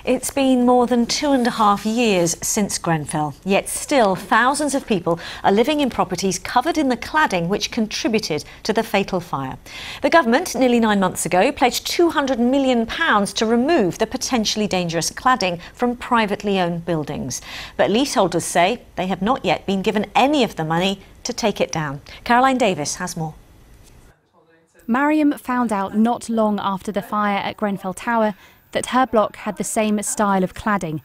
It's been more than 2.5 years since Grenfell, yet still thousands of people are living in properties covered in the cladding which contributed to the fatal fire. The government, nearly 9 months ago, pledged £200 million to remove the potentially dangerous cladding from privately owned buildings. But leaseholders say they have not yet been given any of the money to take it down. Caroline Davis has more. Mariam found out not long after the fire at Grenfell Tower that her block had the same style of cladding.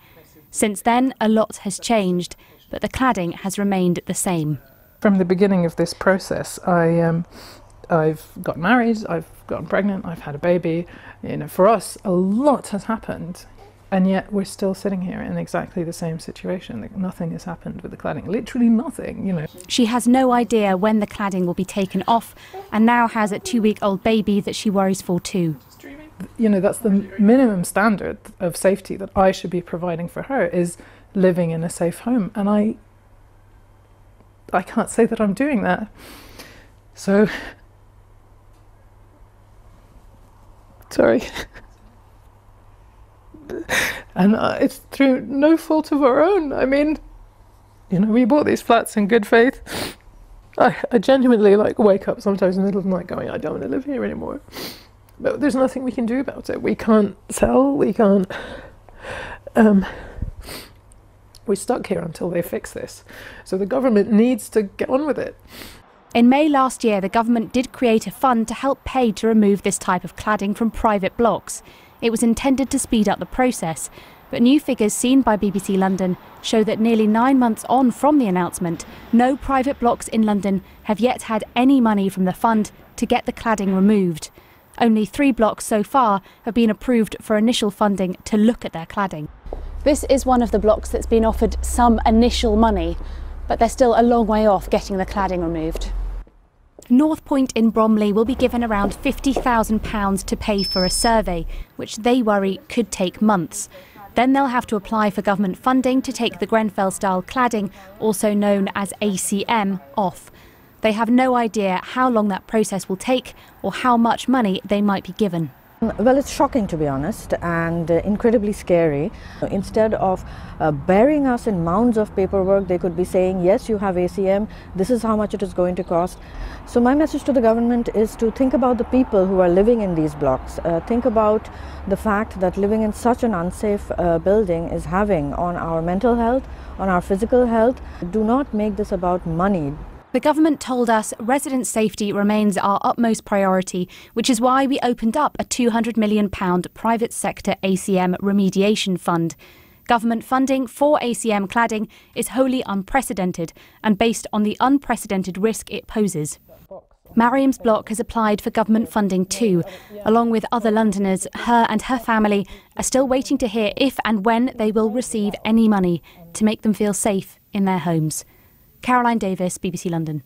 Since then, a lot has changed, but the cladding has remained the same. From the beginning of this process, I've got married, I've gotten pregnant, I've had a baby. You know, for us, a lot has happened, and yet we're still sitting here in exactly the same situation. Nothing has happened with the cladding, literally nothing, you know. She has no idea when the cladding will be taken off, and now has a 2-week-old baby that she worries for too. You know, that's the minimum standard of safety that I should be providing for her, is living in a safe home, and I can't say that I'm doing that. So, sorry. And it's through no fault of our own. I mean, you know, we bought these flats in good faith. I genuinely wake up sometimes in the middle of the night going, I don't want to live here anymore. But there's nothing we can do about it. We can't sell, we can't... we're stuck here until they fix this. So the government needs to get on with it. In May last year, the government did create a fund to help pay to remove this type of cladding from private blocks. It was intended to speed up the process, but new figures seen by BBC London show that nearly 9 months on from the announcement, no private blocks in London have yet had any money from the fund to get the cladding removed. Only 3 blocks so far have been approved for initial funding to look at their cladding. This is one of the blocks that's been offered some initial money, but they're still a long way off getting the cladding removed. North Point in Bromley will be given around £50,000 to pay for a survey, which they worry could take months. Then they'll have to apply for government funding to take the Grenfell-style cladding, also known as ACM, off. They have no idea how long that process will take or how much money they might be given. Well, it's shocking, to be honest, and incredibly scary. Instead of burying us in mounds of paperwork, they could be saying, yes, you have ACM, this is how much it is going to cost. So my message to the government is to think about the people who are living in these blocks. Think about the fact that living in such an unsafe building is having on our mental health, on our physical health. Do not make this about money. The government told us resident safety remains our utmost priority, which is why we opened up a £200 million private sector ACM remediation fund. Government funding for ACM cladding is wholly unprecedented and based on the unprecedented risk it poses. Mariam's block has applied for government funding too. Along with other Londoners, her and her family are still waiting to hear if and when they will receive any money to make them feel safe in their homes. Caroline Davis, BBC London.